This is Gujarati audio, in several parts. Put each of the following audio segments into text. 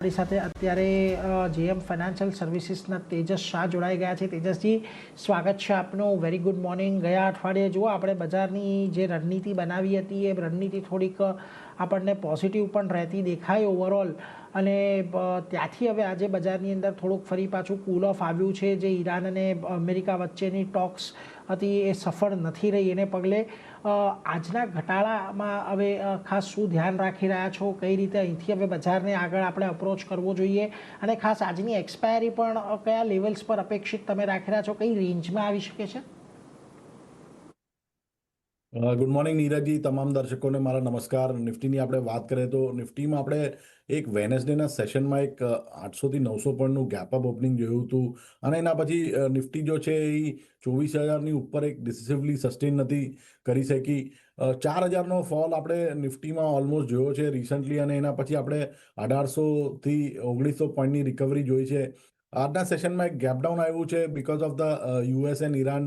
આપણી સાથે અત્યારે જેએમ ફાઇનાન્શિયલ સર્વિસીસના તેજસ શાહ જોડાઈ ગયા છે. તેજસજી, સ્વાગત છે આપનું. Very good morning. ગયા અઠવાડિયે જુઓ આપણે બજારની જે રણનીતિ બનાવી હતી એ રણનીતિ થોડીક આપણને પોઝિટિવ પણ રહેતી દેખાય ઓવરઓલ, અને ત્યાંથી હવે આજે બજારની અંદર થોડુંક ફરી પાછું કૂલ ઓફ આવ્યું છે. જે ઈરાન અને અમેરિકા વચ્ચેની ટોક્સ હતી એ સફળ નથી રહી, એને પગલે આજના ઘટાડામાં હવે ખાસ શું ધ્યાન રાખી રહ્યા છો? કઈ રીતે અહીંથી હવે બજારને આગળ આપણે અપ્રોચ કરવો જોઈએ, અને ખાસ આજની એક્સપાયરી પણ કયા લેવલ્સ પર અપેક્ષિત તમે રાખી રહ્યા છો? કઈ રેન્જમાં આવી શકે છે? ગુડ મોર્નિંગ નીરજજી, તમામ દર્શકોને મારા નમસ્કાર. નિફ્ટીની આપણે વાત કરીએ તો નિફ્ટીમાં આપણે એક વેનસડેના સેશનમાં એક 800 થી 900 પોઈન્ટનું ગેપ અપ ઓપનિંગ જોયું હતું, અને એના પછી નિફ્ટી જો છે એ 24,000ની ઉપર એક ડિસિસિવલી સસ્ટેન નથી કરી શકી. 4,000નો ફોલ આપણે નિફ્ટીમાં ઓલમોસ્ટ જોયો છે રિસન્ટલી, અને એના પછી આપણે 1800 થી 1900 પોઈન્ટની રિકવરી જોઈ છે. આજના સેશનમાં એક ગેપડાઉન આવ્યું છે because of the US and Iran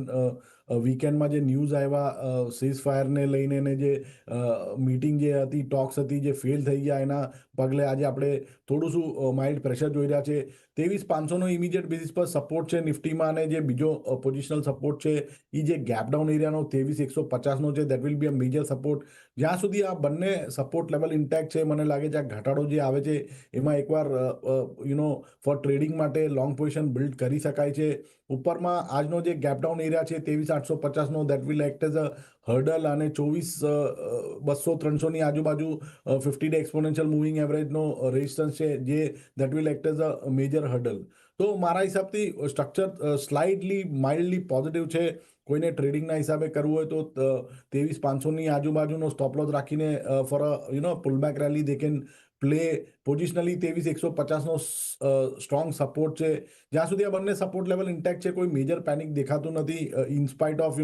વીકેન્ડમાં જે ન્યૂઝ આવ્યા સીઝ ફાયરને લઈને, ને જે મીટિંગ જે હતી, ટોક્સ હતી, જે ફેલ થઈ ગયા, એના પગલે આજે આપણે થોડું શું માઇલ્ડ પ્રેશર જોઈ રહ્યા છે. 23,500નો ઇમિડિયેટ બેસિસ પર સપોર્ટ છે નિફ્ટીમાં, અને જે બીજો પોઝિશનલ સપોર્ટ છે એ જે ગેપડાઉન એરિયાનો 23,150નો છે, that will be a major support. જ્યાં સુધી આ બંને સપોર્ટ લેવલ ઇન્ટેક્ટ છે, મને લાગે છે આ ઘટાડો જે આવે છે એમાં એકવાર ફોર ટ્રેડિંગ માટે લોંગ પોઝિશન બિલ્ડ કરી શકાય છે. ઉપરમાં આજનો જે ગેપડાઉન એરિયા છે 23,850નો, that will act as a hurdle, અને 24,200-300ની આજુબાજુ 50-day એક્સપોનેન્શિયલ મૂવિંગ એવરેજનો રેઝિસ્ટન્સ છે, જે that will act as a major hurdle. તો મારા હિસાબથી સ્ટ્રક્ચર સ્લાઇડલી માઇલ્ડલી પોઝિટિવ છે. કોઈને ટ્રેડિંગના હિસાબે કરવું હોય તો 23,500ની આજુબાજુનો સ્ટોપ લોસ રાખીને for a pullback rally they can play. Positionally 23,150નો સ્ટ્રોંગ સપોર્ટ છે. જ્યાં સુધી આ બંને સપોર્ટ લેવલ ઇન્ટેક્ટ છે, કોઈ મેજર પેનિક દેખાતું નથી ઇનસ્પાઇટ ઓફ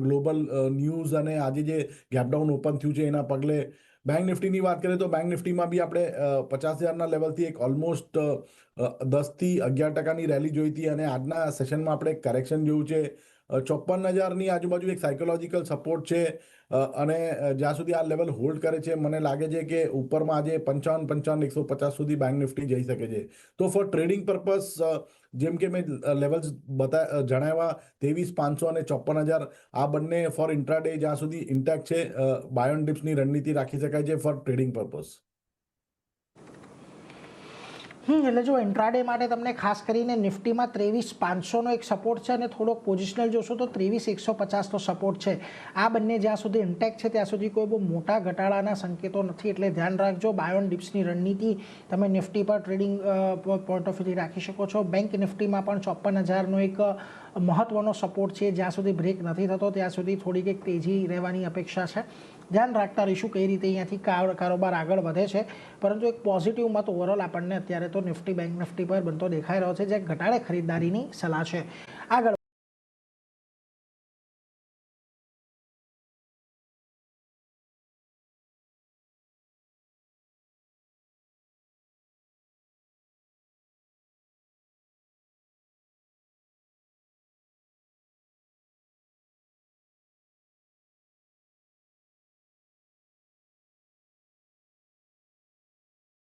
ગ્લોબલ ન્યૂઝ, અને આજે જે ગેપડાઉન ઓપન થયું છે એના પગલે. બેંક નિફ્ટીની વાત કરીએ તો બેંક નિફ્ટીમાં બી આપણે 50,000ના લેવલથી એક ઓલમોસ્ટ 10% થી 11%ની રેલી જોઈ હતી, અને આજના સેશનમાં આપણે કરેક્શન જોયું છે. 54,000ની આજુબાજુ એક સાયકોલોજીકલ સપોર્ટ છે, અને જ્યાં સુધી આ લેવલ હોલ્ડ કરે છે, મને લાગે છે કે ઉપરમાં આજે 55-150 સુધી બેંક નિફ્ટી જઈ શકે છે. તો ફોર ટ્રેડિંગ પર્પઝ, જેમ કે મેં લેવલ્સ જણાવ્યા, 23,500 અને 54,000, આ બંને ફોર ઇન્ટ્રાડે જ્યાં સુધી ઇન્ટેક્ટ છે, બાય ઓન ડિપ્સની રણનીતિ રાખી શકાય છે ફોર ટ્રેડિંગ પર્પઝ. એટલે જો ઇન્ટ્રાડે માટે તમને ખાસ કરીને નિફ્ટીમાં 23,500નો એક સપોર્ટ છે, અને થોડોક પોઝિશનલ જોશો તો 23,150નો સપોર્ટ છે. આ બંને જ્યાં સુધી ઇન્ટેક્ટ છે ત્યાં સુધી કોઈ બહુ મોટા ઘટાડાના સંકેતો નથી, એટલે ધ્યાન રાખજો. બાય ઓન ડિપ્સની રણનીતિ તમે નિફ્ટી પર ટ્રેડિંગ પોઈન્ટ ઓફ વ્યૂથી રાખી શકો છો. બેંક નિફ્ટીમાં પણ 54,000નો એક મહત્વનો સપોર્ટ છે. જ્યાં સુધી બ્રેક નથી થતો ત્યાં સુધી થોડીક એક તેજી રહેવાની અપેક્ષા છે. ધ્યાન રાખતા રહીશું કઈ રીતે અહીંયાથી કારોબાર આગળ વધે છે, પરંતુ એક પોઝિટિવ મત ઓવરઓલ આપણને અત્યારે તો નિફ્ટી બેંક નિફ્ટી પર બનતો દેખાઈ રહ્યો છે, જે ઘટાડે ખરીદદારીની સલાહ છે. આગળ